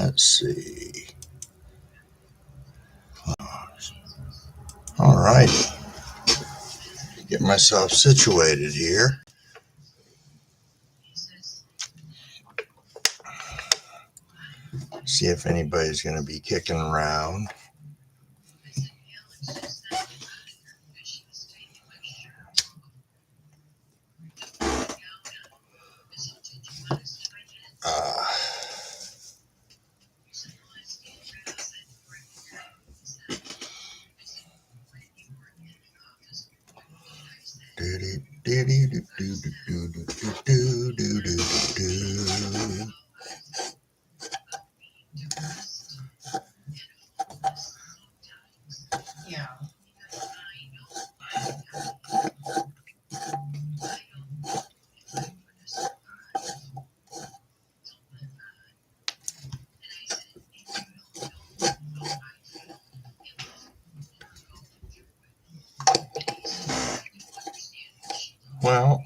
Let's see. All right. Get myself situated here. See if anybody's going to be kicking around. Yeah. Well,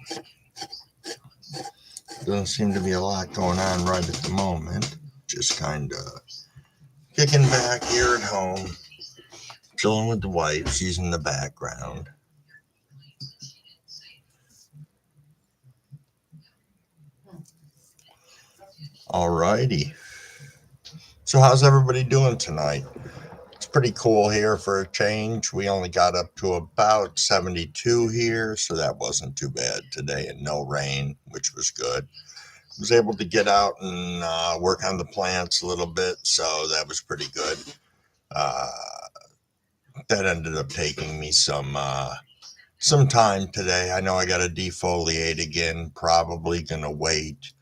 doesn't seem to be a lot going on right at the moment. Just kind of kicking back here at home, chilling with the wife. She's in the background. Alrighty. So how's everybody doing tonight? It's pretty cool here for a change. We only got up to about 72 here, so that wasn't too bad today, and no rain, which was good. Was able to get out and work on the plants a little bit, so that was pretty good. That ended up taking me some time today. I know I got to defoliate again. Probably gonna wait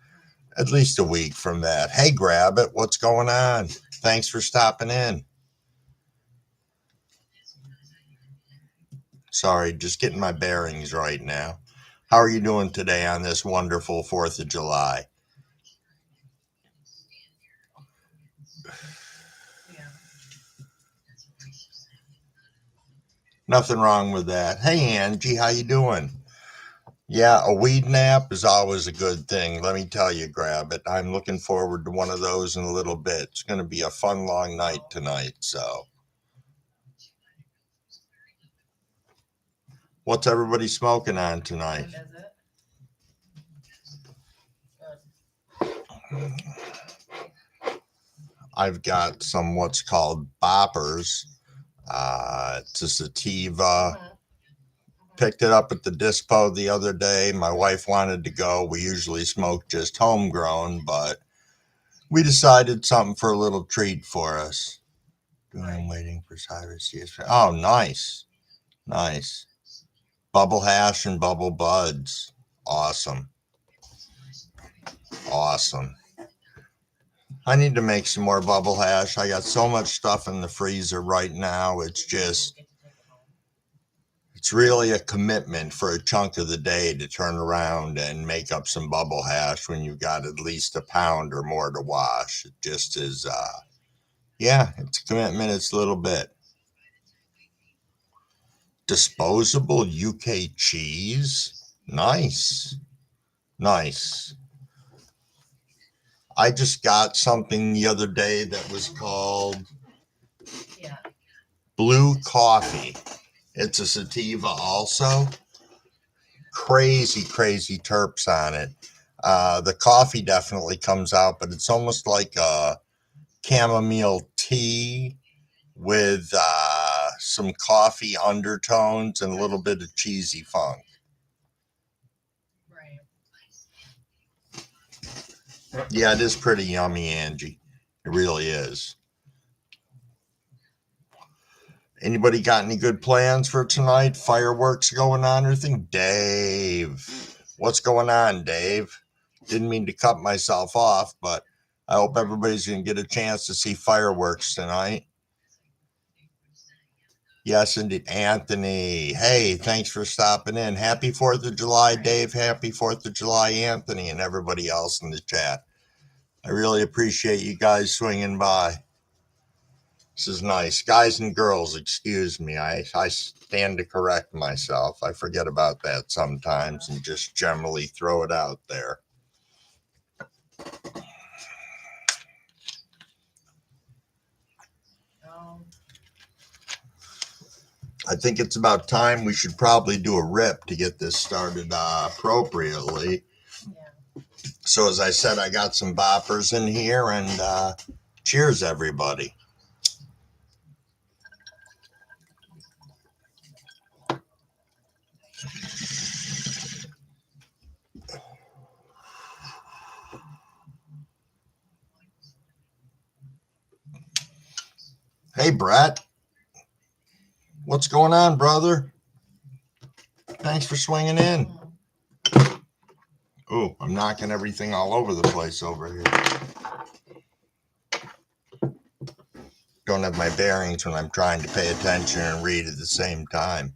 at least a week from that. Hey, Grab It, what's going on? Thanks for stopping in. Sorry, just getting my bearings right now. How are you doing today on this wonderful 4th of July? Nothing wrong with that. Hey, Angie, how you doing? Yeah, a weed nap is always a good thing. Let me tell you, Grab It. I'm looking forward to one of those in a little bit. It's going to be a fun, long night tonight. So, what's everybody smoking on tonight? I've got some what's called boppers. It's a sativa. Picked it up at the dispo the other day. My wife wanted to go. We usually smoke just homegrown, but we decided something for a little treat for us. I'm waiting for Cyrus. Oh, nice. Nice. Bubble hash and bubble buds. Awesome. Awesome. I need to make some more bubble hash. I got so much stuff in the freezer right now. It's really a commitment for a chunk of the day to turn around and make up some bubble hash when you've got at least a pound or more to wash. It just is, yeah, it's a commitment. It's a little bit. Disposable UK cheese. Nice. Nice. I just got something the other day that was called Blue Coffee. It's a sativa also. Crazy terps on it. The coffee definitely comes out, but it's almost like a chamomile tea with some coffee undertones and a little bit of cheesy funk. Yeah, it is pretty yummy, Angie. It really is. Anybody got any good plans for tonight? Fireworks going on or anything? Dave, what's going on, Dave? Didn't mean to cut myself off, but I hope everybody's going to get a chance to see fireworks tonight. Yes, indeed. Anthony, hey, thanks for stopping in. Happy 4th of July, Dave. Happy 4th of July, Anthony, and everybody else in the chat. I really appreciate you guys swinging by. This is nice. Guys and girls, excuse me. I stand to correct myself. I forget about that sometimes and just generally throw it out there. I think it's about time we should probably do a rip to get this started appropriately. Yeah. So as I said, I got some boppers in here, and cheers, everybody. Hey, Brett. What's going on, brother? Thanks for swinging in. Ooh, I'm knocking everything all over the place over here. Don't have my bearings when I'm trying to pay attention and read at the same time.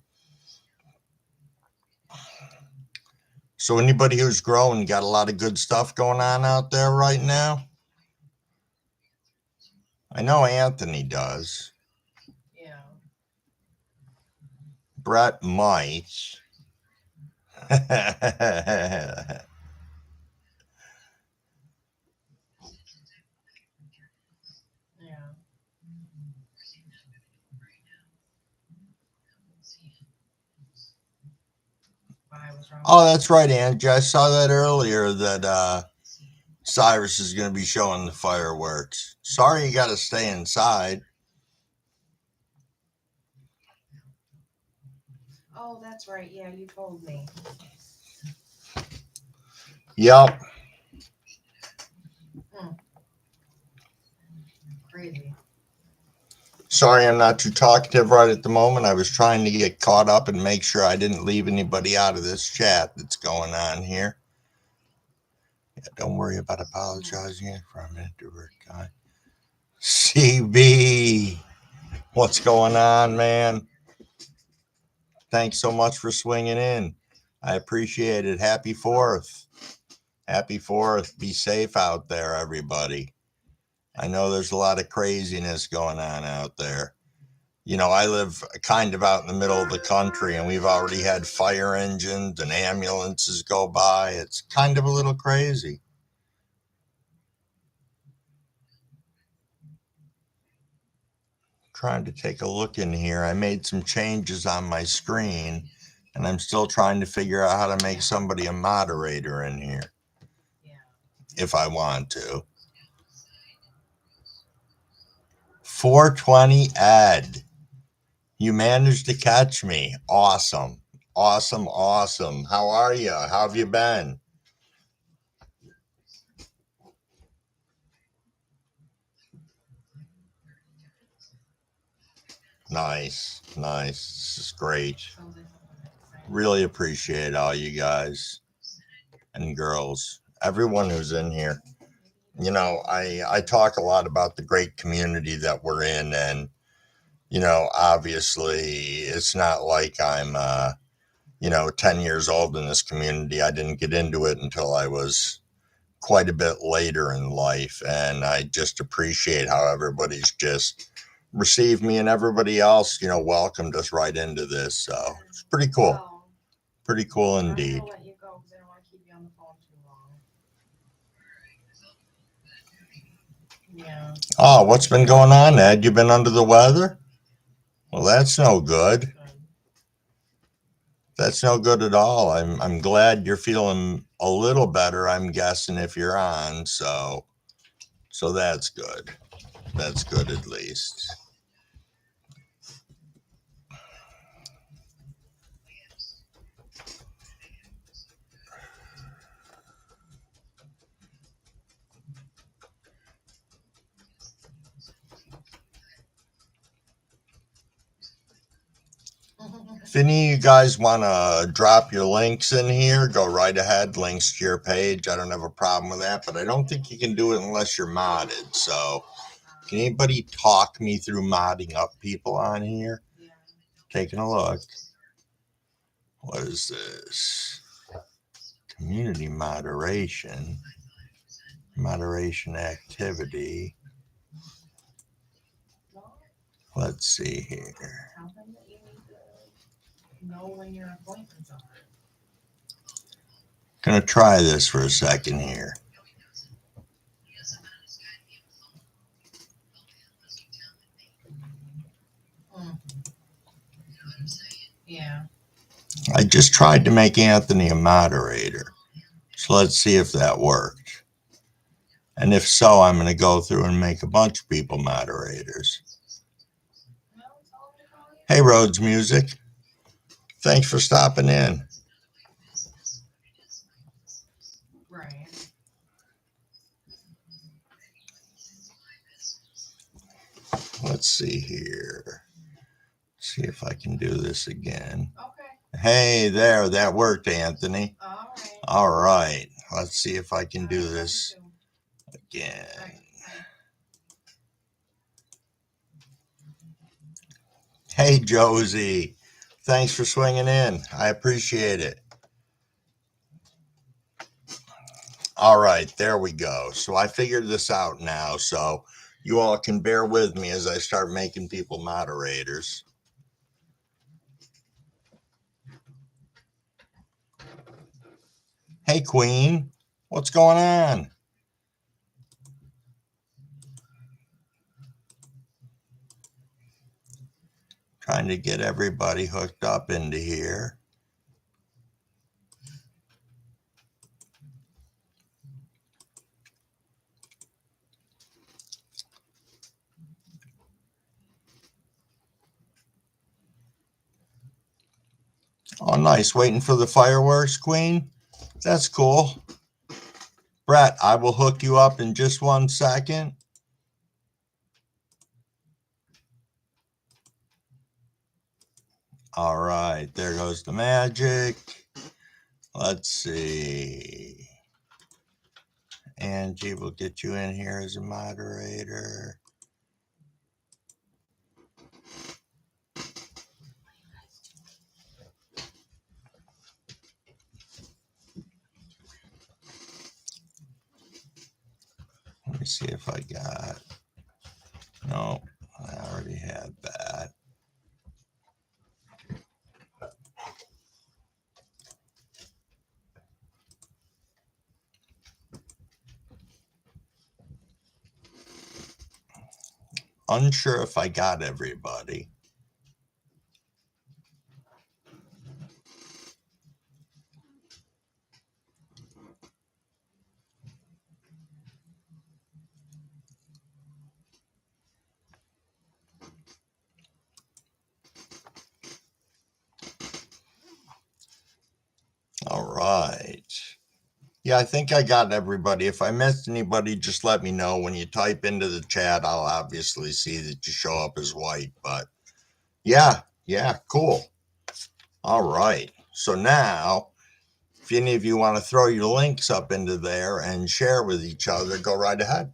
So anybody who's growing got a lot of good stuff going on out there right now? I know Anthony does. Yeah. Brett might. Yeah. Oh, that's right, Angie. I saw that earlier that Cyrus is going to be showing the fireworks. Sorry you got to stay inside. Oh, that's right. Yeah, you told me. Yep. Crazy. Sorry I'm not too talkative right at the moment. I was trying to get caught up and make sure I didn't leave anybody out of this chat that's going on here. Yeah, don't worry about apologizing for a minute to work guy. CB, what's going on, man? Thanks so much for swinging in. I appreciate it. Happy 4th. Happy 4th. Be safe out there, everybody. I know there's a lot of craziness going on out there. You know, I live kind of out in the middle of the country, and we've already had fire engines and ambulances go by. It's kind of a little crazy. Trying to take a look in here. I made some changes on my screen, and I'm still trying to figure out how to make somebody a moderator in here if I want to. 420 Ed. You managed to catch me. Awesome. Awesome. Awesome. How are you? How have you been? Nice. Nice. This is great. Really appreciate all you guys and girls, everyone who's in here. You know, I talk a lot about the great community that we're in, and you know, obviously it's not like I'm 10 years old in this community. I didn't get into it until I was quite a bit later in life, and I just appreciate how everybody's just received me, and everybody else, you know, welcomed us right into this. So it's pretty cool. Pretty cool indeed. I'm gonna let you go because I don't want to keep you on the phone too long. Yeah. Oh, what's been going on, Ed? You been under the weather? Well, that's no good. That's no good at all. I'm glad you're feeling a little better, I'm guessing, if you're on. So that's good. That's good at least. If any of you guys want to drop your links in here, go right ahead. Links to your page. I don't have a problem with that, but I don't think you can do it unless you're modded. So can anybody talk me through modding up people on here? Taking a look. What is this? Community moderation. Moderation activity. Let's see here. Tell them that you need to know when your appointments are. Gonna try this for a second here. Yeah. I just tried to make Anthony a moderator. So let's see if that worked. And if so, I'm going to go through and make a bunch of people moderators. Hey, Rhodes Music. Thanks for stopping in. Right. Let's see here. See if I can do this again. Okay. Hey, there, that worked, Anthony. All right. All right. Let's see if I can do this again. Hey, Josie. Thanks for swinging in. I appreciate it. All right, there we go. So I figured this out now, so you all can bear with me as I start making people moderators. Hey, Queen. What's going on? Trying to get everybody hooked up into here. Oh, nice. Waiting for the fireworks, Queen? That's cool. Brett, I will hook you up in just 1 second. All right, there goes the magic. Let's see. Angie will get you in here as a moderator. Let me see if I got. No, I already had that. Unsure if I got everybody. All right. Yeah, I think I got everybody. If I missed anybody, just let me know. When you type into the chat, I'll obviously see that you show up as white. But yeah, cool. All right. So now, if any of you want to throw your links up into there and share with each other, go right ahead.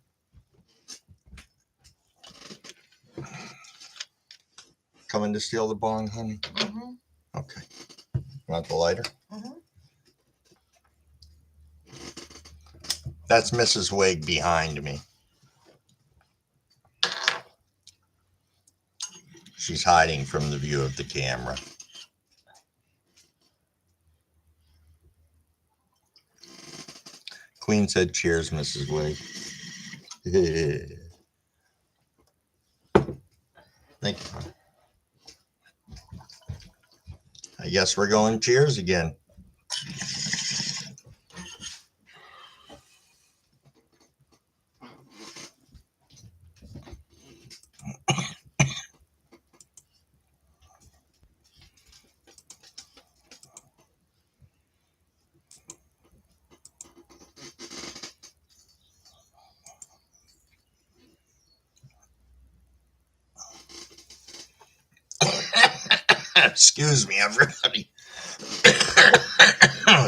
Coming to steal the bong, honey? Mm-hmm. Okay. Want the lighter? Mm-hmm. That's Mrs. Wig behind me. She's hiding from the view of the camera. Queen said, cheers, Mrs. Wig. Thank you. I guess we're going cheers again. Excuse me, everybody.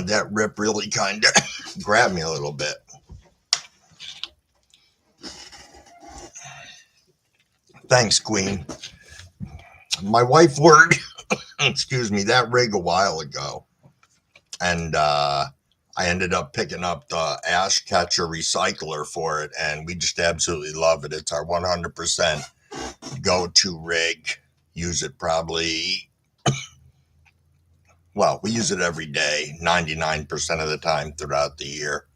That rip really kind of grabbed me a little bit. Thanks, Queen. My wife worked, excuse me, that rig a while ago. And I ended up picking up the ash catcher recycler for it. And we just absolutely love it. It's our 100% go-to rig. Use it probably, well, we use it every day, 99% of the time throughout the year.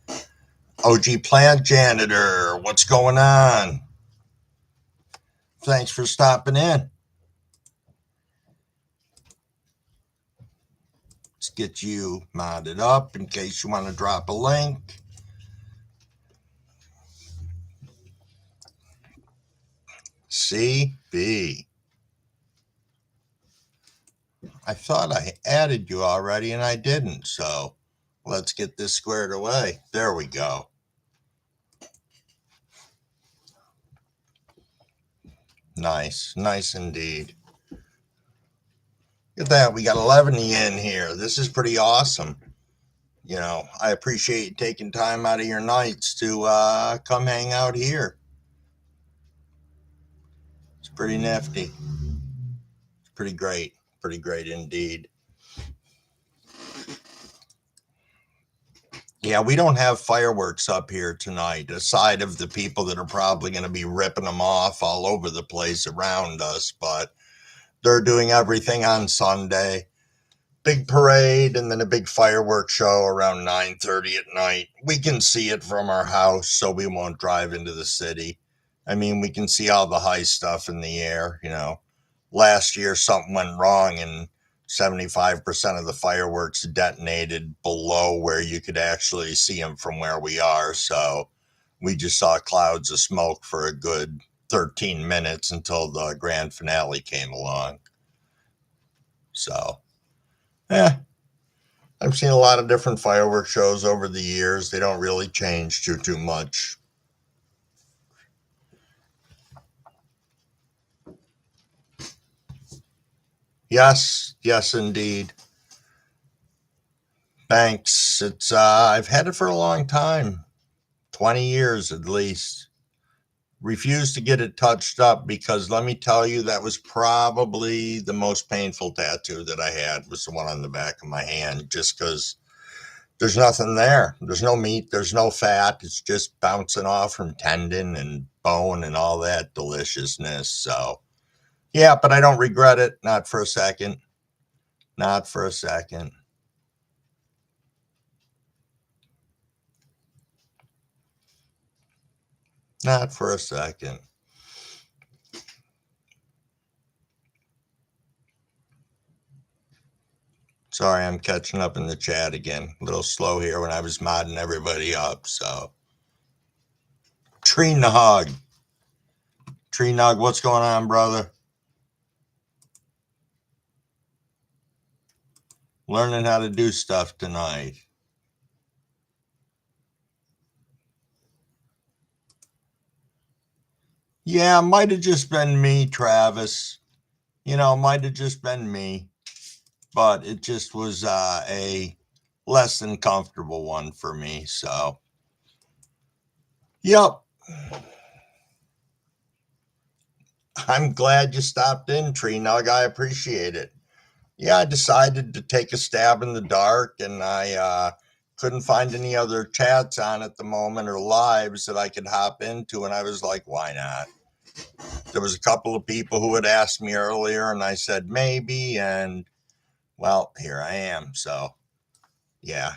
OG Plant Janitor, what's going on? Thanks for stopping in. get you modded up in case you want to drop a link. CB. I thought I added you already and I didn't, so let's get this squared away. There we go. Nice, nice indeed. Look at that, we got 11 in here. This is pretty awesome. You know, I appreciate you taking time out of your nights to come hang out here. It's pretty nifty. It's pretty great indeed. Yeah, we don't have fireworks up here tonight, aside of the people that are probably going to be ripping them off all over the place around us, but they're doing everything on Sunday. Big parade and then a big fireworks show around 9:30 at night. We can see it from our house, so we won't drive into the city. I mean, we can see all the high stuff in the air, you know. Last year something went wrong and 75% of the fireworks detonated below where you could actually see them from where we are. So we just saw clouds of smoke for a good 13 minutes until the grand finale came along. So, yeah, I've seen a lot of different fireworks shows over the years. They don't really change too much. Yes, yes, indeed. Thanks. It's I've had it for a long time, 20 years at least. Refused to get it touched up because let me tell you, that was probably the most painful tattoo that I had was the one on the back of my hand, just because there's nothing there. There's no meat, there's no fat. It's just bouncing off from tendon and bone and all that deliciousness. So, yeah, but I don't regret it. Not for a second. Not for a second. Not for a second. Sorry, I'm catching up in the chat again. A little slow here when I was modding everybody up. So, Tree Nug. Tree Nug, what's going on, brother? Learning how to do stuff tonight. Yeah, might have just been me, Travis. You know, might have just been me. But it just was a less than comfortable one for me. So, yep. I'm glad you stopped in, Tree Nug. I appreciate it. Yeah, I decided to take a stab in the dark, and I couldn't find any other chats on at the moment or lives that I could hop into, and I was like, why not? There was a couple of people who had asked me earlier, and I said maybe, and well, here I am. So, yeah.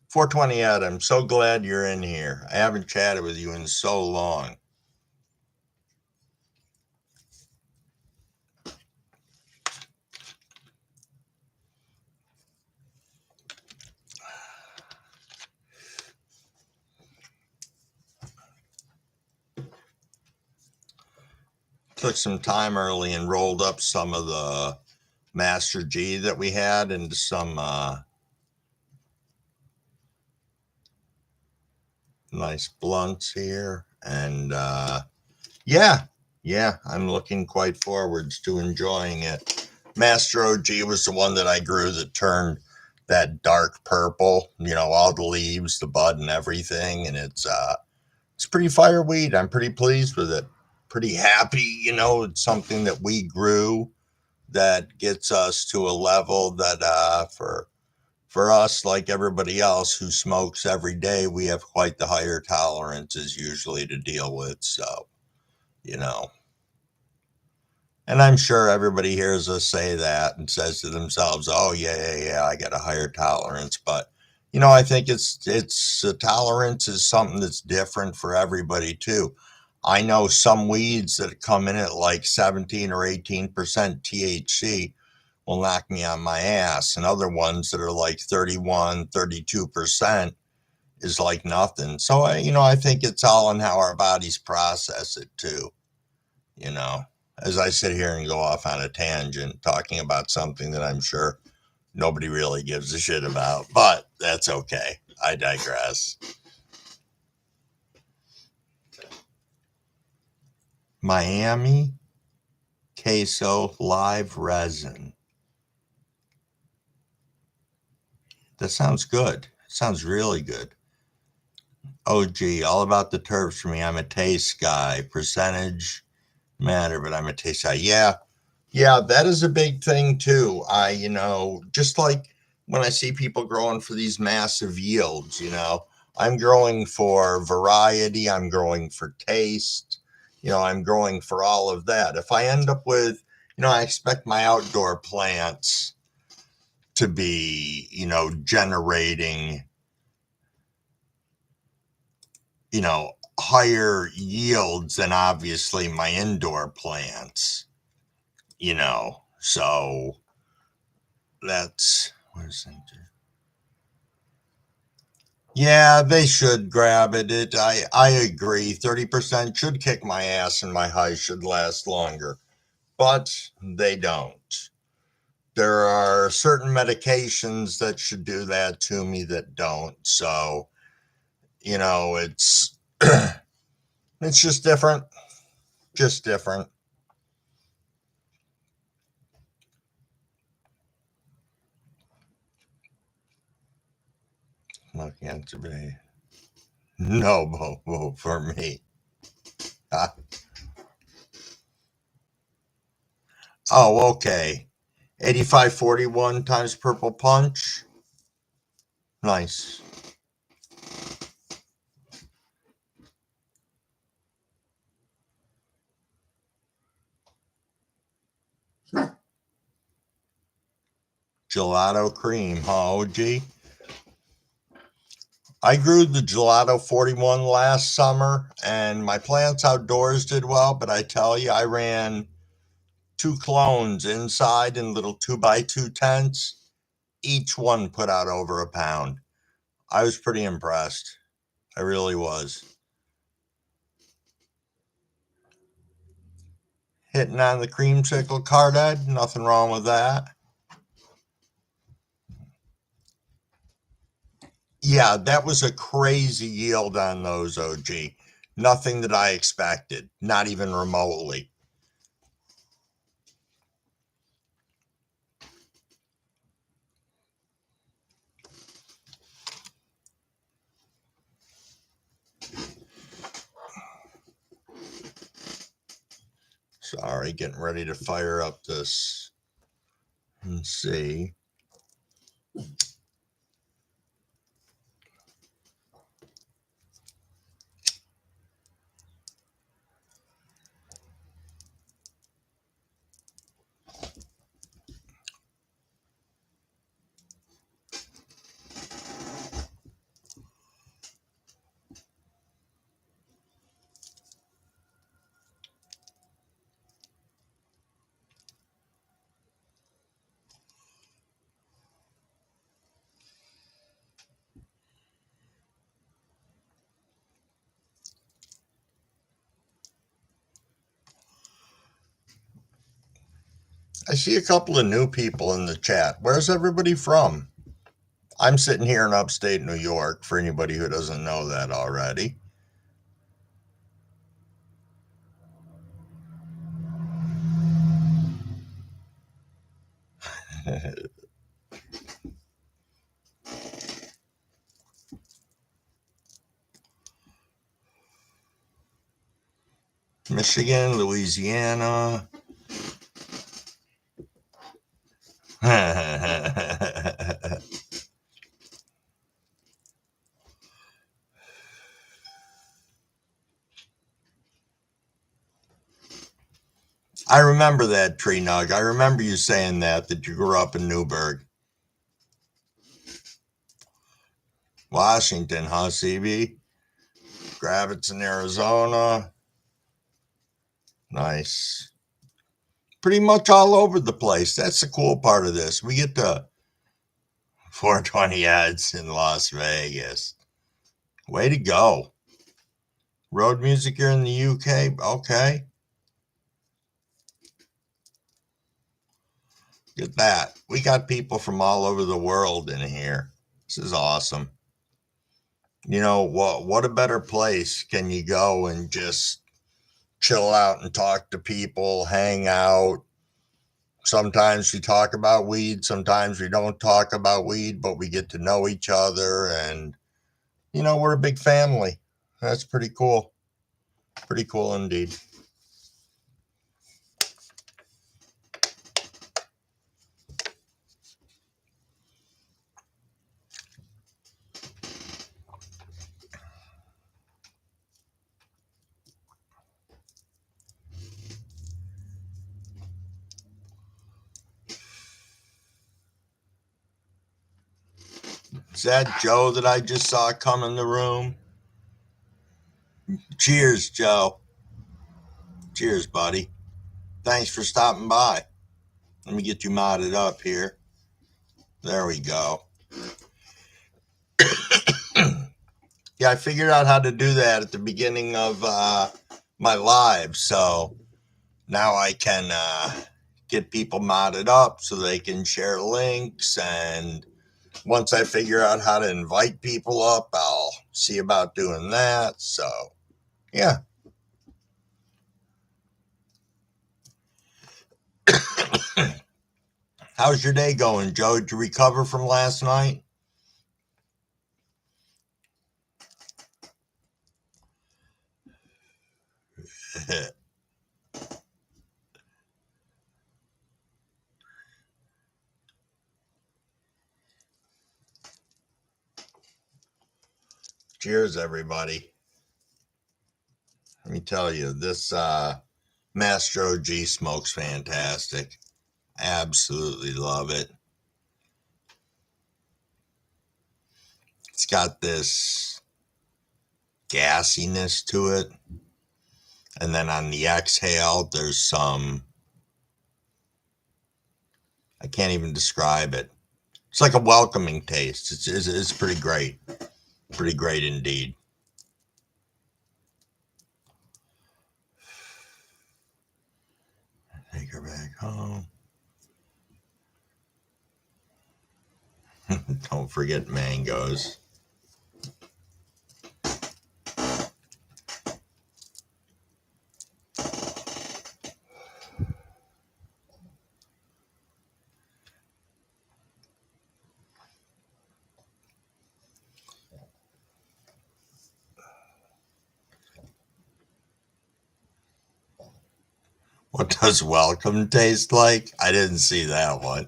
"420 Ed, I'm so glad you're in here. I haven't chatted with you in so long." Took some time early and rolled up some of the Master G that we had into some nice blunts here. And yeah, I'm looking quite forwards to enjoying it. Master OG was the one that I grew that turned that dark purple, you know, all the leaves, the bud and everything. And it's pretty fire weed. I'm pretty pleased with it. Pretty happy, you know, it's something that we grew that gets us to a level that for us, like everybody else who smokes every day, we have quite the higher tolerances usually to deal with. So, you know, and I'm sure everybody hears us say that and says to themselves, "Oh yeah, I got a higher tolerance." But you know, I think it's a tolerance is something that's different for everybody too. I know some weeds that come in at like 17 or 18% THC will knock me on my ass, and other ones that are like 31, 32% is like nothing. So I think it's all in how our bodies process it too. You know, as I sit here and go off on a tangent talking about something that I'm sure nobody really gives a shit about, but that's okay. I digress. Miami queso live resin. That sounds good. Sounds really good. Oh, gee, all about the terps for me. I'm a taste guy. Percentage matter, but I'm a taste guy. Yeah, that is a big thing too. Just like when I see people growing for these massive yields, I'm growing for variety, I'm growing for taste, I'm growing for all of that. If I end up with, I expect my outdoor plants to be, generating, higher yields than obviously my indoor plants, so that's where's that? Yeah, they should grab it. I agree. 30% should kick my ass and my high should last longer, but they don't. There are certain medications that should do that to me that don't. So, it's it's just different. Just different. Looking at today. No vote for me. Ah, oh, okay. 8541 times purple punch. Nice. Gelato cream, huh, OG? I grew the Gelato 41 last summer, and my plants outdoors did well, but I tell you, I ran two clones inside in little 2x2 tents. Each one put out over a pound. I was pretty impressed. I really was. Hitting on the creamsicle carded, nothing wrong with that. Yeah, that was a crazy yield on those, OG. Nothing that I expected, not even remotely. Sorry, getting ready to fire up this and see. I see a couple of new people in the chat. Where's everybody from? I'm sitting here in upstate New York, for anybody who doesn't know that already. Michigan, Louisiana. I remember that, Tree Nug. I remember you saying that you grew up in Newburgh. Washington, huh, CB? Gravitz in Arizona. Nice. Pretty much all over the place. That's the cool part of this. We get the 420 ads in Las Vegas. Way to go. Road music here in the UK. Okay. Get that. We got people from all over the world in here. This is awesome. You know, what a better place can you go and just chill out and talk to people, hang out. Sometimes we talk about weed, sometimes we don't talk about weed, but we get to know each other, and you know, we're a big family. That's pretty cool. Pretty cool indeed. Is that Joe that I just saw come in the room? Cheers, Joe. Cheers, buddy. Thanks for stopping by. Let me get you modded up here. There we go. Yeah, I figured out how to do that at the beginning of my live. So now I can get people modded up so they can share links. And once I figure out how to invite people up, I'll see about doing that. So, yeah. How's your day going, Joe? Did you recover from last night? Cheers, everybody. Let me tell you, this Mastro G smoke's fantastic. Absolutely love it. It's got this gassiness to it. And then on the exhale, there's some, I can't even describe it. It's like a welcoming taste. It's pretty great. Pretty great indeed. Take her back home. Don't forget mangoes. What does welcome taste like? I didn't see that one.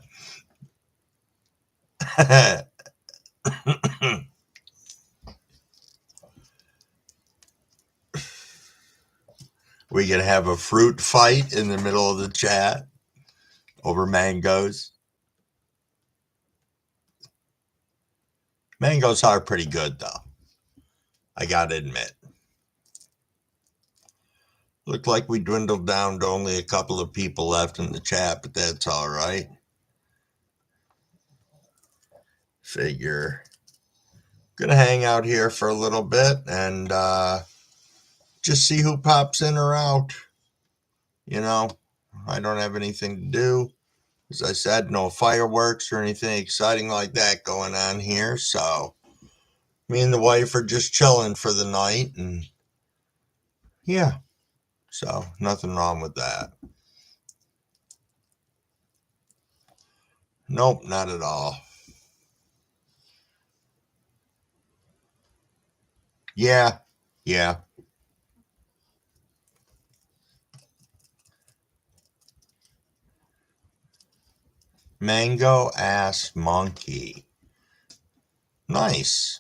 We can have a fruit fight in the middle of the chat over mangoes. Mangoes are pretty good, though. I gotta admit. Looked like we dwindled down to only a couple of people left in the chat, but that's all right. Figure. Gonna hang out here for a little bit and just see who pops in or out. You know, I don't have anything to do. As I said, no fireworks or anything exciting like that going on here. So me and the wife are just chilling for the night, and yeah, so nothing wrong with that. Nope, not at all. Yeah. Mango ass monkey. Nice.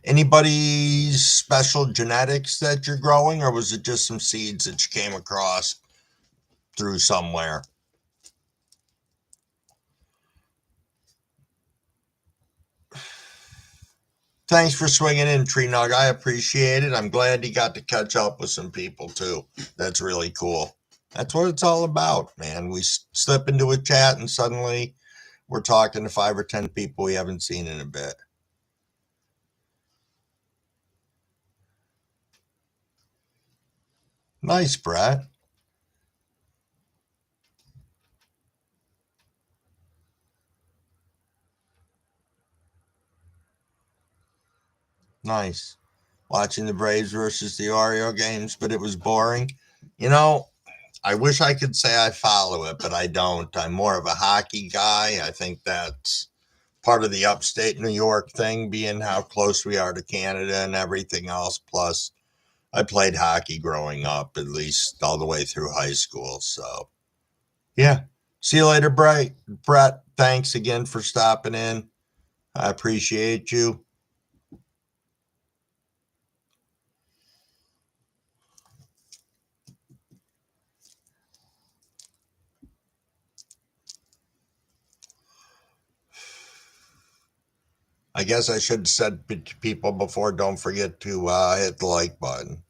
Anybody's special genetics that you're growing, or was it just some seeds that you came across through somewhere? Thanks for swinging in, Tree Nug. I appreciate it. I'm glad you got to catch up with some people too. That's really cool. That's what it's all about, man. We slip into a chat and suddenly we're talking to 5 or 10 people we haven't seen in a bit. Nice, Brett. Nice. Watching the Braves versus the Oreo games, but it was boring. You know, I wish I could say I follow it, but I don't. I'm more of a hockey guy. I think that's part of the upstate New York thing, being how close we are to Canada and everything else. Plus, I played hockey growing up, at least all the way through high school. So, yeah. See you later, Brett. Brett, thanks again for stopping in. I appreciate you. I guess I should have said to people before, don't forget to hit the like button.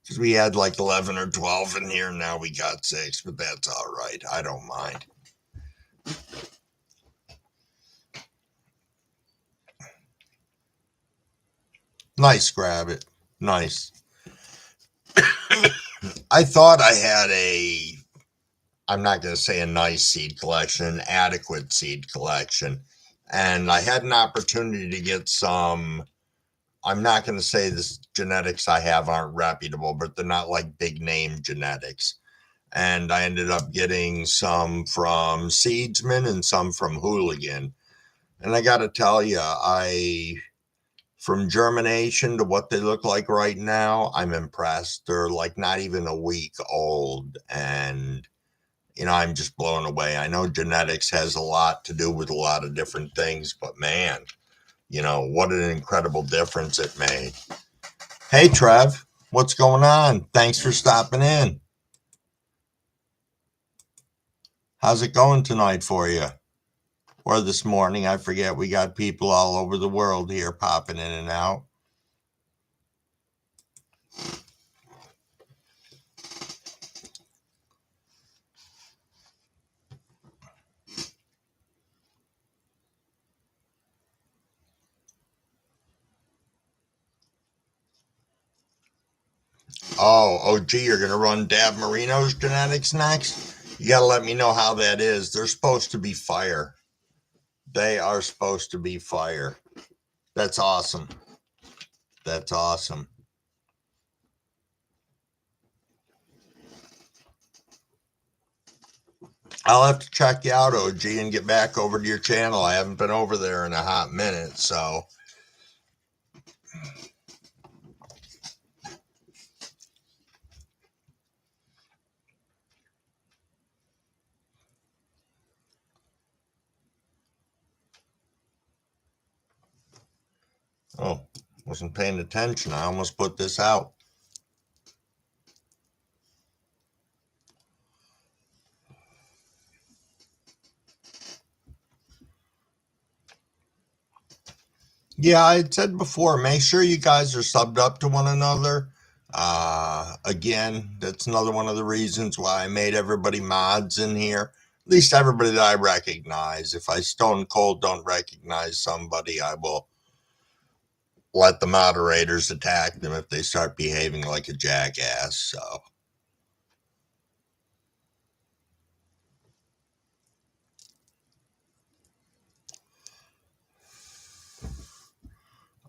Because we had like 11 or 12 in here. Now we got 6, but that's all right. I don't mind. Nice, grab it. Nice. I thought I had I'm not going to say a nice seed collection, an adequate seed collection. And I had an opportunity to get some. I'm not going to say the genetics I have aren't reputable, but they're not like big name genetics. And I ended up getting some from Seedsman and some from Hooligan. And I got to tell you, from germination to what they look like right now, I'm impressed. They're like not even a week old. And, I'm just blown away. I know genetics has a lot to do with a lot of different things, but man, what an incredible difference it made. Hey, Trev, what's going on? Thanks for stopping in. How's it going tonight for you? Or this morning? I forget. We got people all over the world here popping in and out. Oh, gee, you're going to run Dab Marino's genetics next? You got to let me know how that is. They're supposed to be fire. They are supposed to be fire. That's awesome. That's awesome. I'll have to check you out, OG, and get back over to your channel. I haven't been over there in a hot minute, so. Oh, wasn't paying attention. I almost put this out. Yeah, I had said before, make sure you guys are subbed up to one another. Again, that's another one of the reasons why I made everybody mods in here. At least everybody that I recognize. If I stone cold don't recognize somebody, I will let the moderators attack them if they start behaving like a jackass. So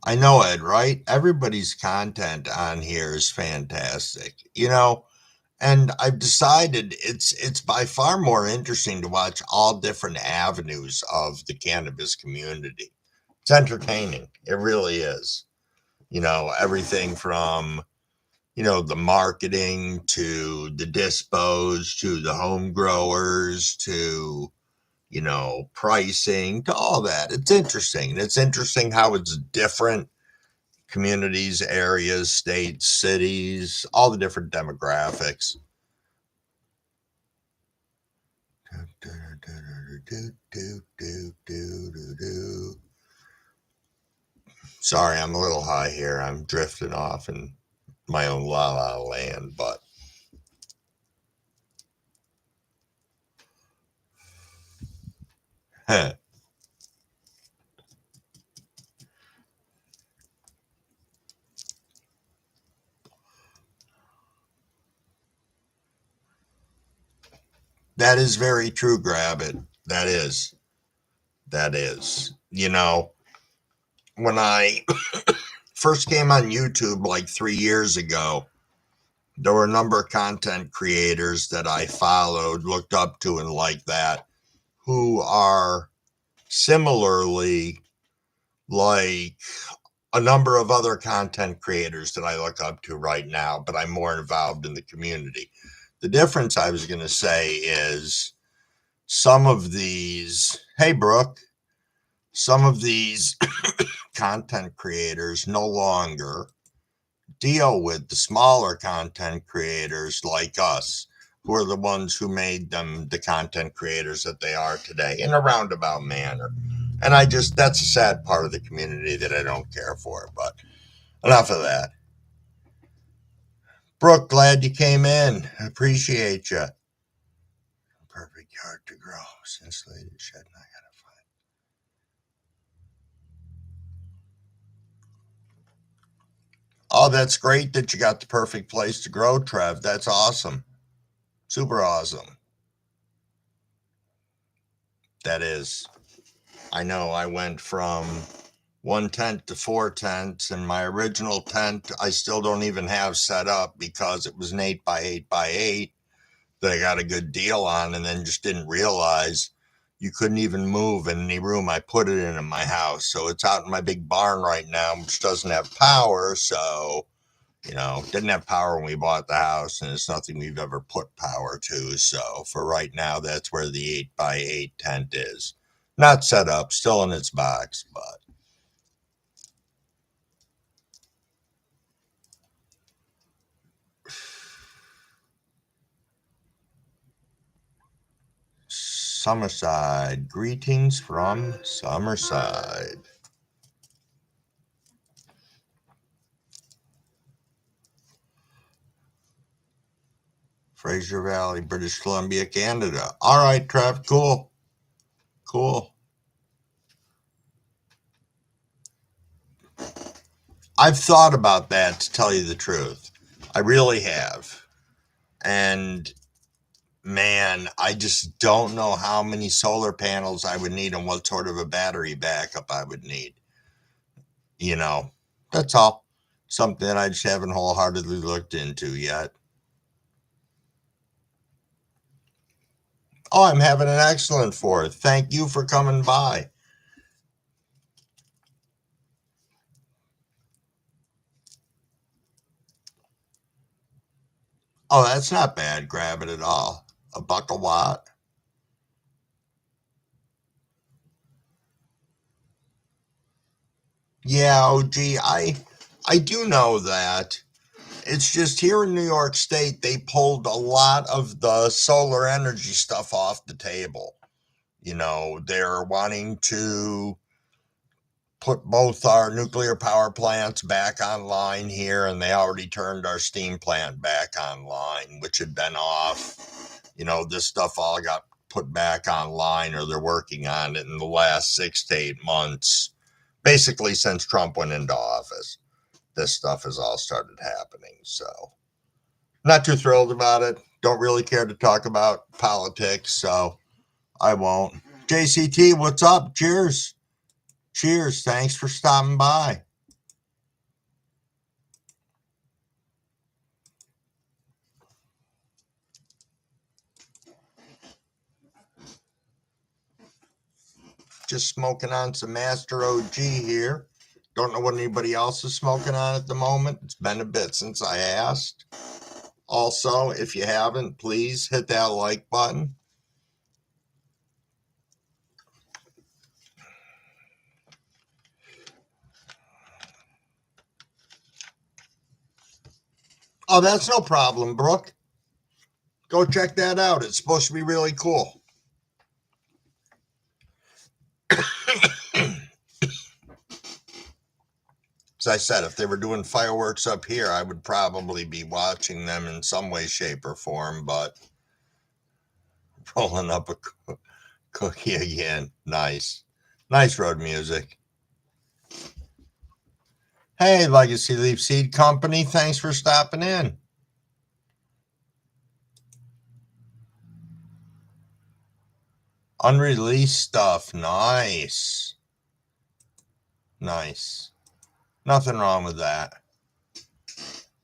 I know, Ed, right? Everybody's content on here is fantastic. And I've decided it's by far more interesting to watch all different avenues of the cannabis community. It's entertaining. It really is. Everything from, the marketing to the dispos to the home growers to, pricing to all that. It's interesting. It's interesting how it's different communities, areas, states, cities, all the different demographics. Sorry, I'm a little high here. I'm drifting off in my own la la land, but that is very true, Grab It. That is. That is. When I first came on YouTube like 3 years ago, there were a number of content creators that I followed, looked up to, and like that, who are similarly like a number of other content creators that I look up to right now, but I'm more involved in the community. The difference I was going to say is some of these, hey, Brooke, some of these content creators no longer deal with the smaller content creators like us, who are the ones who made them the content creators that they are today in a roundabout manner. And that's a sad part of the community that I don't care for, but enough of that. Brooke, glad you came in. Appreciate you. Perfect yard to grow. Insulated shed. I gotta find. Oh, that's great that you got the perfect place to grow, Trev. That's awesome. Super awesome. That is. I know I went from one tent to four tents, and my original tent I still don't even have set up because it was an 8x8x8 that I got a good deal on, and then just didn't realize you couldn't even move in any room I put it in my house. So it's out in my big barn right now, which doesn't have power. So, didn't have power when we bought the house, and it's nothing we've ever put power to. So for right now, that's where the 8x8 tent is. Not set up, still in its box, but Summerside. Greetings from Summerside. Fraser Valley, British Columbia, Canada. All right, Trev. Cool. Cool. I've thought about that, to tell you the truth. I really have. And man, I just don't know how many solar panels I would need and what sort of a battery backup I would need. You know, that's all. Something that I just haven't wholeheartedly looked into yet. Oh, I'm having an excellent fourth. Thank you for coming by. Oh, that's not bad. Grab it at all. A buck a watt. Yeah, OG, I do know that. It's just here in New York State, they pulled a lot of the solar energy stuff off the table. They're wanting to put both our nuclear power plants back online here, and they already turned our steam plant back online, which had been off. This stuff all got put back online, or they're working on it in the last 6 to 8 months, basically since Trump went into office. This stuff has all started happening. So, not too thrilled about it. Don't really care to talk about politics, so I won't. JCT, what's up? Cheers. Cheers. Thanks for stopping by. Just smoking on some Master OG here. Don't know what anybody else is smoking on at the moment. It's been a bit since I asked. Also, if you haven't, please hit that like button. Oh, that's no problem, Brooke. Go check that out. It's supposed to be really cool. As I said, if they were doing fireworks up here, I would probably be watching them in some way, shape, or form. But rolling up a cookie again, nice, nice road music. Hey, Legacy Leaf Seed Company, thanks for stopping in. Unreleased stuff, nice, nice. Nothing wrong with that.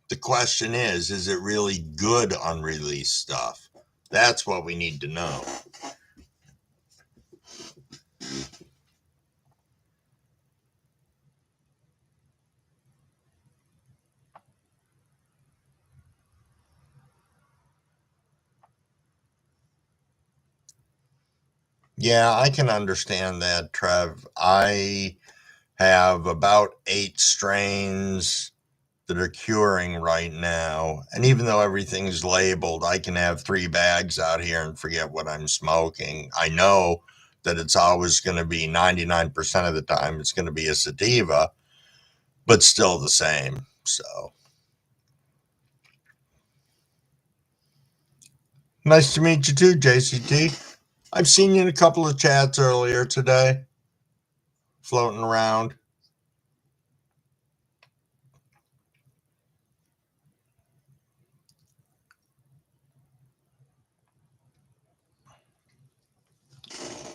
The question is it really good unreleased stuff? That's what we need to know. Yeah, I can understand that, Trev. I have about 8 strains that are curing right now. And even though everything's labeled, I can have 3 bags out here and forget what I'm smoking. I know that it's always going to be 99% of the time, it's going to be a sativa, but still the same. So nice to meet you too, JCT. I've seen you in a couple of chats earlier today, floating around.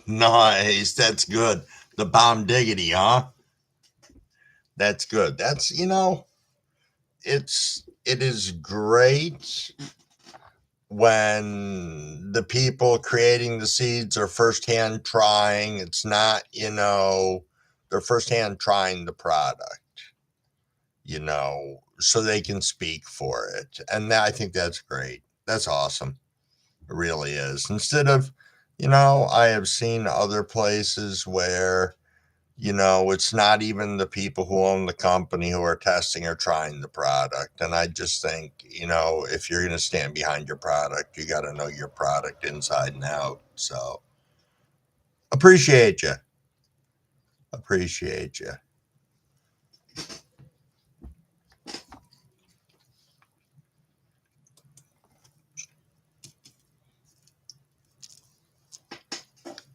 Nice. That's good. The bomb diggity, huh? That's good. That's, it is great when the people creating the seeds are firsthand trying. It's not, they're firsthand trying the product, so they can speak for it. And I think that's great. That's awesome. It really is. Instead of, I have seen other places where, it's not even the people who own the company who are testing or trying the product. And I just think, if you're going to stand behind your product, you got to know your product inside and out. So appreciate you. Appreciate you.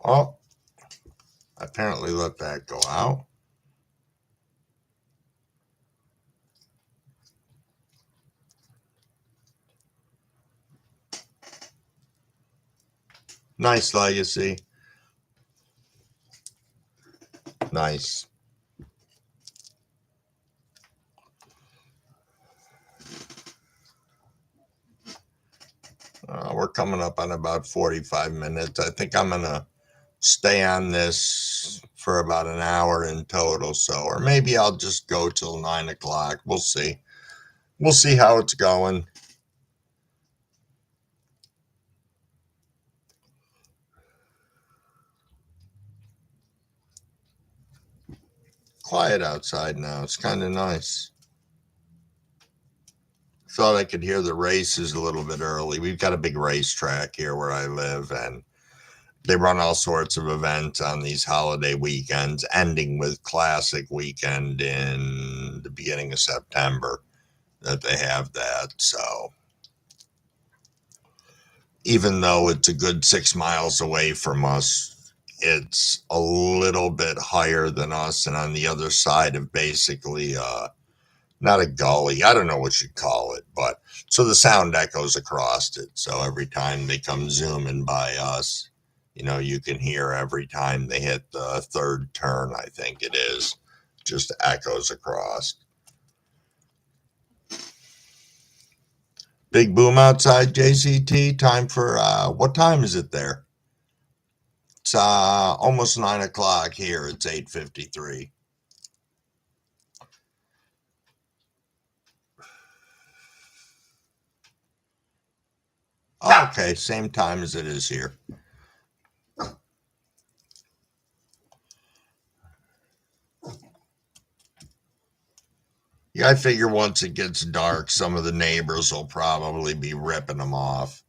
Oh, apparently let that go out. Nice legacy. Nice. We're coming up on about 45 minutes. I think I'm going to stay on this for about an hour in total. So, or maybe I'll just go till 9 o'clock. We'll see. We'll see how it's going. Quiet outside now. It's kind of nice. Thought I could hear the races a little bit early. We've got a big racetrack here where I live, and they run all sorts of events on these holiday weekends, ending with Classic Weekend in the beginning of September that they have that. So even though it's a good 6 miles away from us, it's a little bit higher than us and on the other side of basically not a gully. I don't know what you'd call it, but so the sound echoes across it. So every time they come zooming by us, you can hear every time they hit the third turn, I think it is, just echoes across. Big boom outside, JCT. Time for, what time is it there? It's almost 9 o'clock here. It's 8:53. Okay, same time as it is here. Yeah, I figure once it gets dark, some of the neighbors will probably be ripping them off.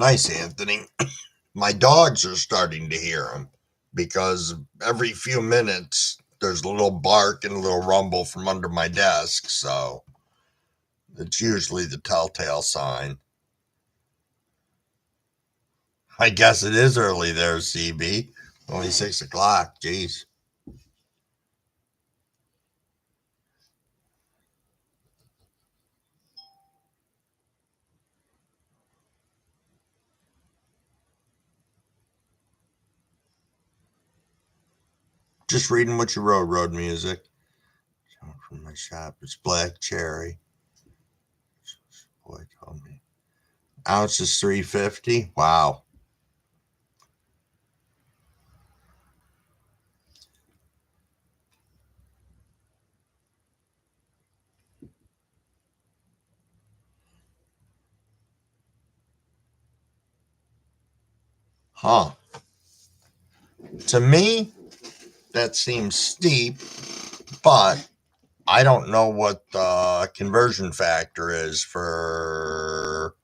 Nice, Anthony. My dogs are starting to hear them because every few minutes there's a little bark and a little rumble from under my desk. So it's usually the telltale sign. I guess it is early there, CB. Only 6 o'clock. Jeez. Just reading what you wrote, road music. From my shop, it's black cherry. Boy told me. Ounce is 350. Wow. Huh. To me, that seems steep, but I don't know what the conversion factor is for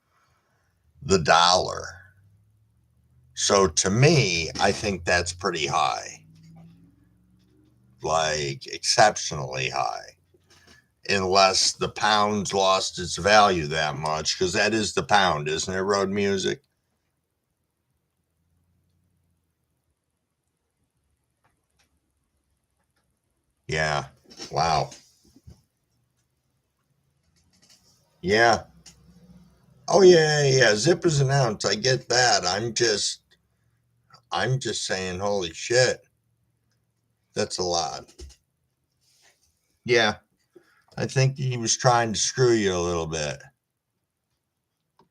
the dollar. So to me, I think that's pretty high, like exceptionally high, unless the pound's lost its value that much, because that is the pound, isn't it, road music? Yeah. Wow. Yeah. Oh yeah, yeah. Zip is an ounce. I get that. I'm just saying, holy shit, that's a lot. Yeah, I think he was trying to screw you a little bit.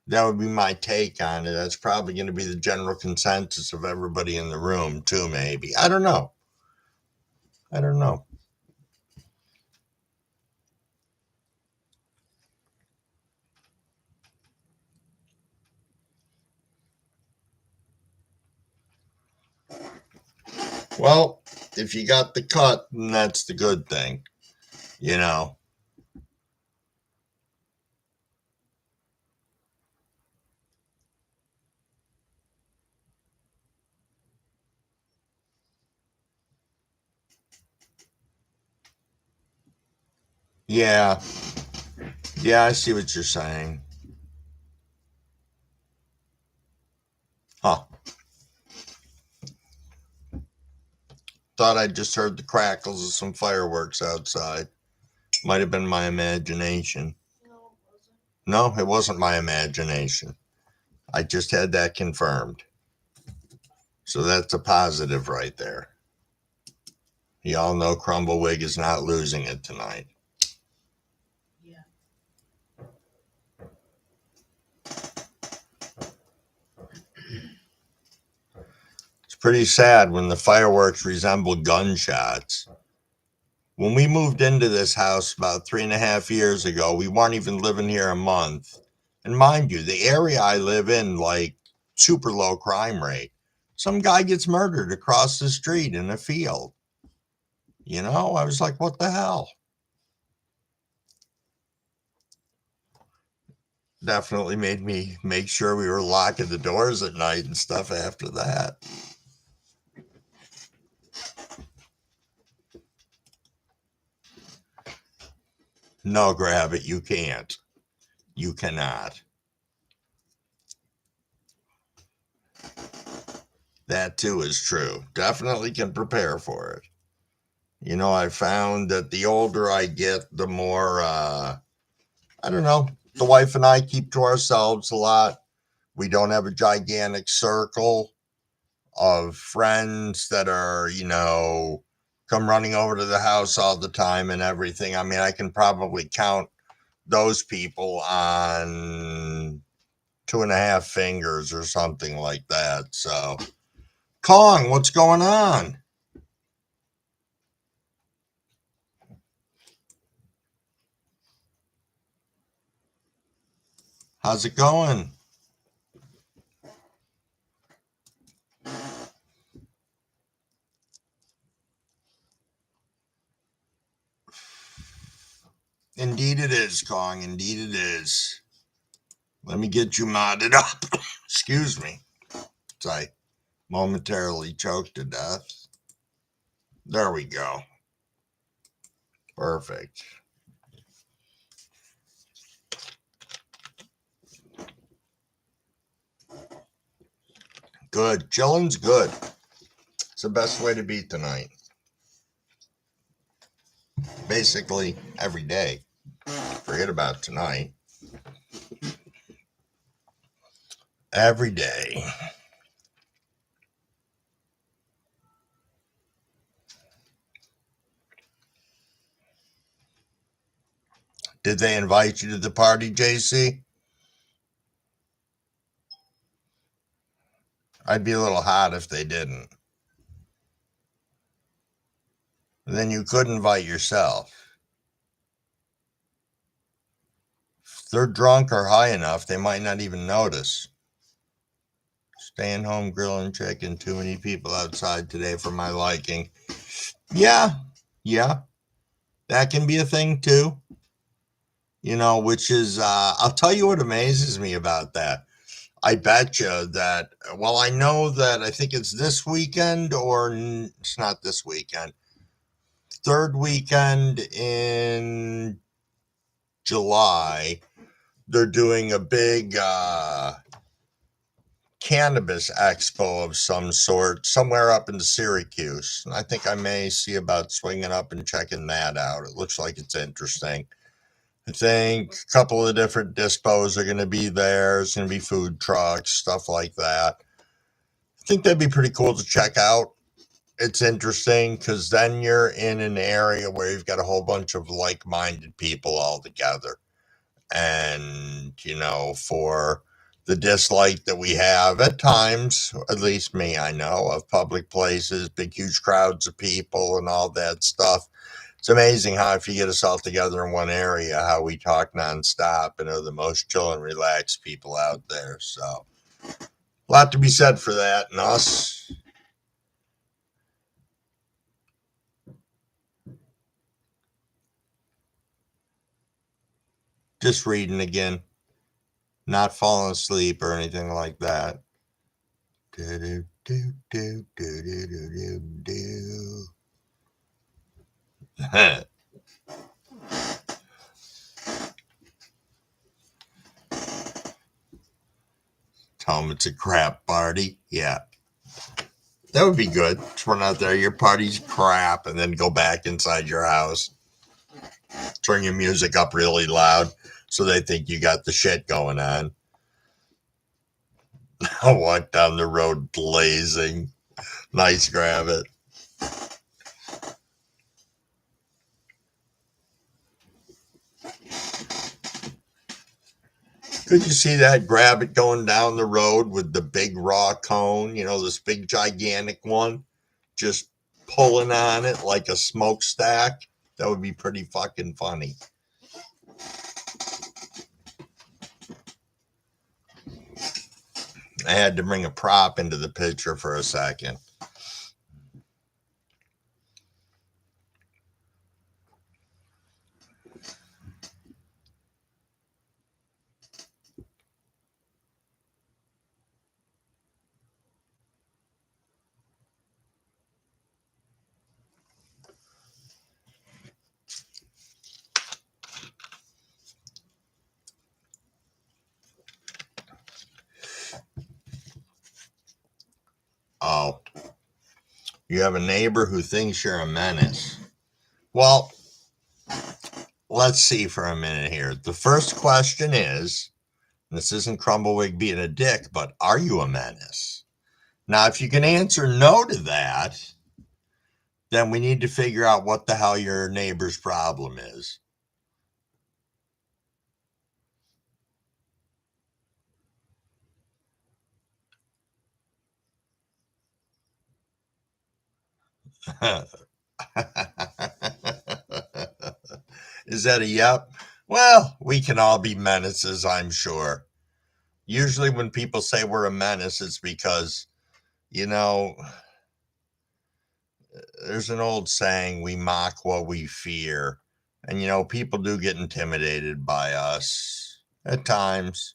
That would be my take on it. That's probably going to be the general consensus of everybody in the room, too, maybe. I don't know. I don't know. Well, if you got the cut, then that's the good thing, you know? Yeah. Yeah, I see what you're saying. Huh. Thought I just heard the crackles of some fireworks outside. Might have been my imagination. No, it wasn't. No, it wasn't my imagination. I just had that confirmed. So that's a positive right there. Y'all know Crumblewick is not losing it tonight. Yeah. It's pretty sad when the fireworks resemble gunshots. When we moved into this house about 3.5 years ago, we weren't even living here a month. And mind you, the area I live in, like, super low crime rate. Some guy gets murdered across the street in a field. I was like, what the hell? Definitely made me make sure we were locking the doors at night and stuff after that. No, grab it. You can't. You cannot. That too is true. Definitely can prepare for it. I found that the older I get, the more, I don't know, the wife and I keep to ourselves a lot. We don't have a gigantic circle of friends that are, come running over to the house all the time and everything. I mean, I can probably count those people on 2.5 fingers or something like that. So, Kong, what's going on? How's it going? Indeed it is, Kong. Indeed it is. Let me get you modded up. Excuse me. As I momentarily choked to death. There we go. Perfect. Good. Chilling's good. It's the best way to be tonight. Basically, every day. Forget about tonight. Every day. Did they invite you to the party, JC? I'd be a little hot if they didn't. Then you could invite yourself. If they're drunk or high enough, they might not even notice. Staying home, grilling chicken. Too many people outside today for my liking. Yeah. That can be a thing too. Which is, I'll tell you what amazes me about that. I bet you that, well, I know that I think it's this weekend or it's not this weekend. Third weekend in July, they're doing a big cannabis expo of some sort somewhere up in Syracuse. And I think I may see about swinging up and checking that out. It looks like it's interesting. I think a couple of different dispos are going to be there. There's going to be food trucks, stuff like that. I think that'd be pretty cool to check out. It's interesting because then you're in an area where you've got a whole bunch of like-minded people all together. And, for the dislike that we have at times, at least me, I know, of public places, big, huge crowds of people and all that stuff. It's amazing how if you get us all together in one area, how we talk nonstop and are the most chill and relaxed people out there. So a lot to be said for that. And us, just reading again, not falling asleep or anything like that. Do, do, do, do, do, do, do, do. Tell them it's a crap party. Yeah. That would be good. Just run out there, your party's crap, and then go back inside your house. Turn your music up really loud so they think you got the shit going on. I walk down the road blazing. Nice, grab it. Could you see that? Grab it going down the road with the big raw cone, this big gigantic one, just pulling on it like a smokestack. That would be pretty fucking funny. I had to bring a prop into the picture for a second. Oh, you have a neighbor who thinks you're a menace. Well, let's see for a minute here. The first question is, this isn't Crumblewick being a dick, but are you a menace? Now, if you can answer no to that, then we need to figure out what the hell your neighbor's problem is. Is that a yep? Well, we can all be menaces, I'm sure. Usually when people say we're a menace, it's because, there's an old saying, we mock what we fear. And, people do get intimidated by us at times.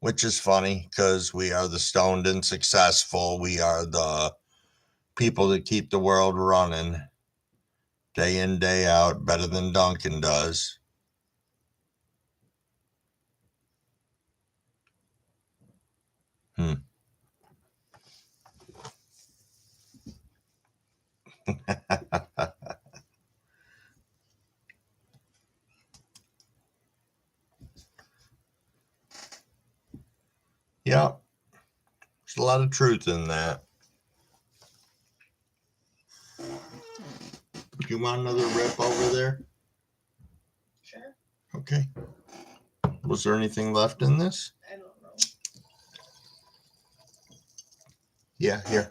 which is funny because we are the stoned and successful. We are the people that keep the world running day in, day out, better than Duncan does. Hmm. Yeah, there's a lot of truth in that. Do you want another rip over there? Sure. Okay. Was there anything left in this? I don't know. Yeah, here.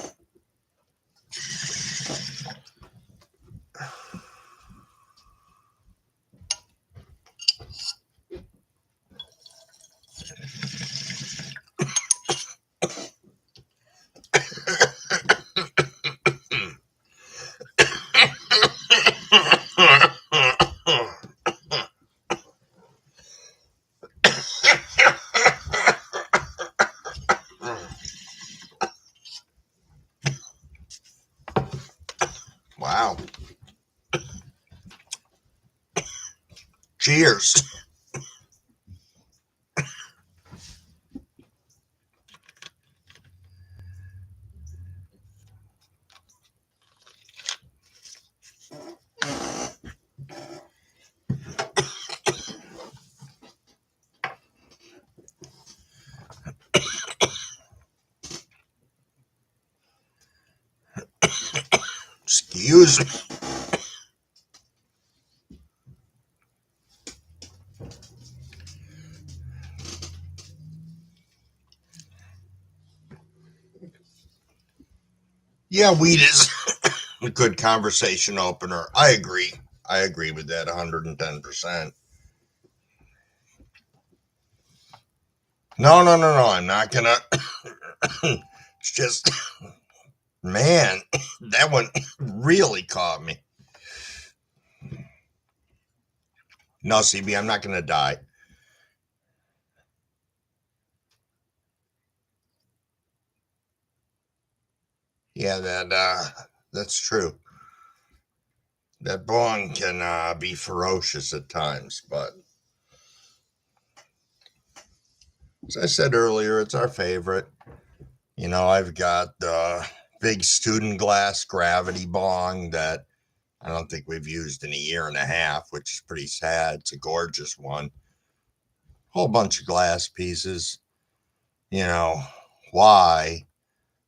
Wow. Cheers. Excuse me. Yeah, weed is a good conversation opener. I agree. I agree with that 110%. No, no, no, no. I'm not gonna. It's just, man, that one really caught me. No, CB, I'm not gonna die. Yeah, that's true. That bong can be ferocious at times, but as I said earlier, it's our favorite. You know, I've got the big student glass gravity bong that I don't think we've used in a year and a half, which is pretty sad. It's a gorgeous one. Whole bunch of glass pieces. You know, why?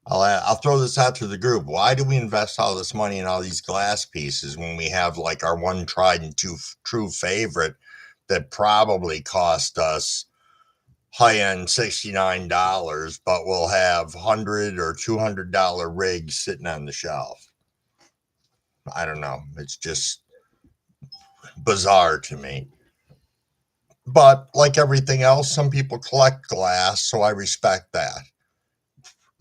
I'll throw this out to the group. Why do we invest all this money in all these glass pieces when we have like our one tried and true favorite that probably cost us high end $69, but we'll have $100 or $200 rigs sitting on the shelf? I don't know. It's just bizarre to me. But like everything else, some people collect glass, so I respect that.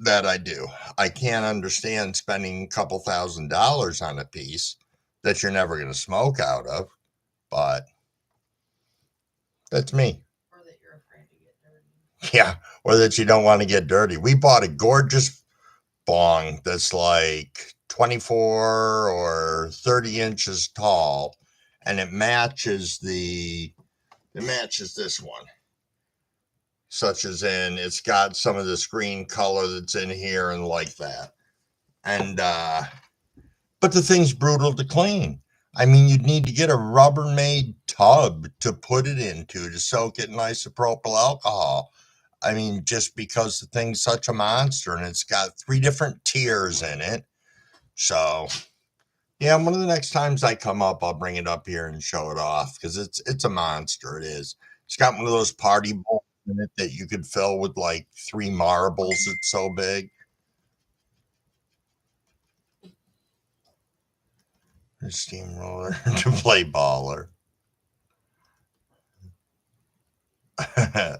That I do. I can't understand spending a couple $1,000s on a piece that you're never going to smoke out of, but that's me. Or that you're afraid to get dirty. Yeah, or that you don't want to get dirty. We bought a gorgeous bong that's like 24 or 30 inches tall, and it matches this one, such as in it's got some of the screen color that's in here and like that. And but the thing's brutal to clean. I mean, you'd need to get a Rubbermaid tub to put it into to soak it in isopropyl alcohol. I mean, just because the thing's such a monster and it's got 3 different tiers in it. So, yeah, one of the next times I come up, I'll bring it up here and show it off because it's a monster. It is. It's got one of those party bowls in it that you could fill with like 3 marbles. It's so big. A steamroller to play baller. Yeah,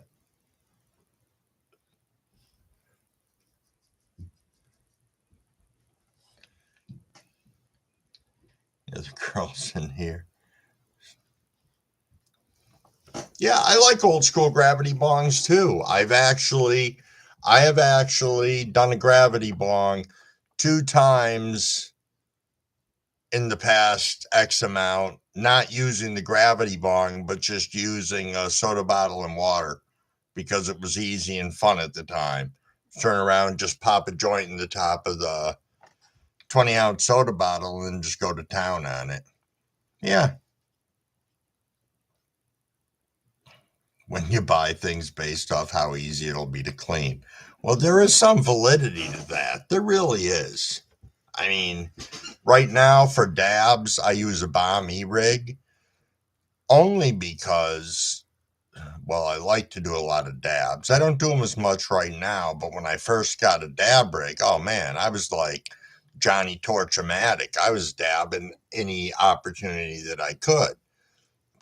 the girls in here. Yeah, I like old school gravity bongs too. I have actually done a gravity bong 2 times in the past X amount, not using the gravity bong, but just using a soda bottle and water because it was easy and fun at the time. Turn around, just pop a joint in the top of the 20-ounce soda bottle and just go to town on it. Yeah. When you buy things based off how easy it'll be to clean. Well, there is some validity to that. There really is. I mean, right now for dabs, I use a Bomb E-Rig only because, well, I like to do a lot of dabs. I don't do them as much right now, but when I first got a dab rig, oh man, I was like Johnny Torch-o-matic. I was dabbing any opportunity that I could.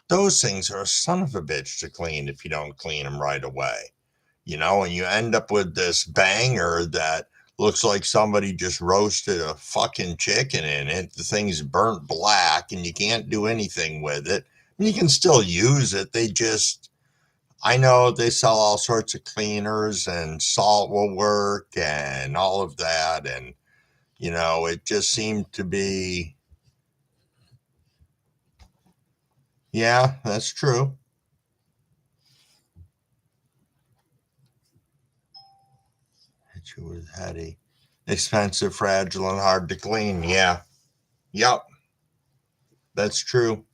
Those things are a son of a bitch to clean if you don't clean them right away. And you end up with this banger that looks like somebody just roasted a fucking chicken in it. The thing's burnt black and you can't do anything with it. You can still use it. I know they sell all sorts of cleaners and salt will work and all of that. And, it just seemed to be, yeah, that's true. Hit you with heady, expensive, fragile, and hard to clean. Yeah. Yep. That's true.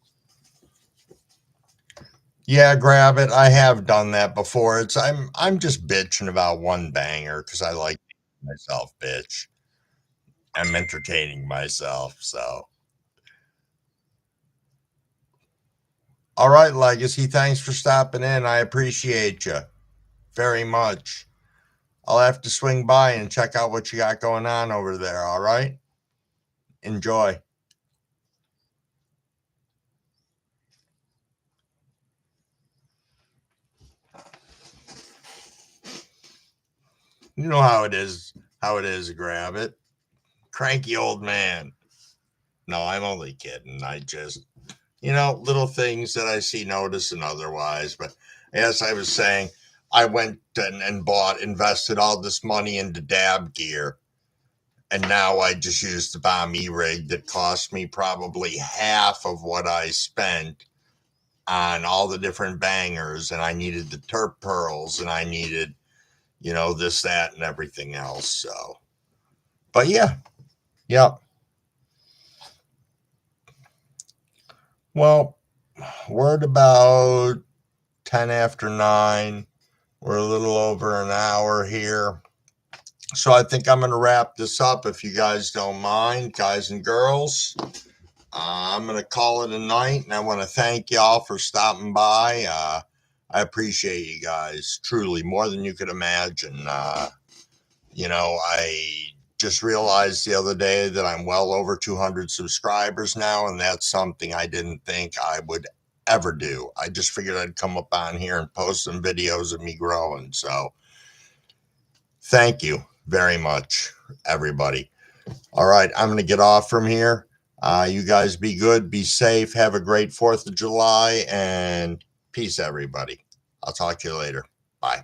Yeah, grab it. I have done that before. I'm just bitching about one banger because I like myself, bitch. I'm entertaining myself. So, all right, Legacy. Thanks for stopping in. I appreciate you very much. I'll have to swing by and check out what you got going on over there. All right. Enjoy. You know how it is. How it is. Grab it. Cranky old man. No, I'm only kidding. Little things that I see, notice, and otherwise. But as I was saying, I went and invested all this money into dab gear. And now I just use the Bomb E-Rig that cost me probably half of what I spent on all the different bangers. And I needed the terp pearls and I needed, this, that, and everything else. So, but yeah, yeah. Well, we're at about 10 after 9. We're a little over an hour here. So I think I'm going to wrap this up if you guys don't mind, guys and girls. I'm going to call it a night, and I want to thank y'all for stopping by. I appreciate you guys, truly, more than you could imagine. I just realized the other day that I'm well over 200 subscribers now, and that's something I didn't think I would ever do. I just figured I'd come up on here and post some videos of me growing. So thank you very much, everybody. All right, I'm going to get off from here. You guys be good, be safe, have a great 4th of July, and peace, everybody. I'll talk to you later. Bye.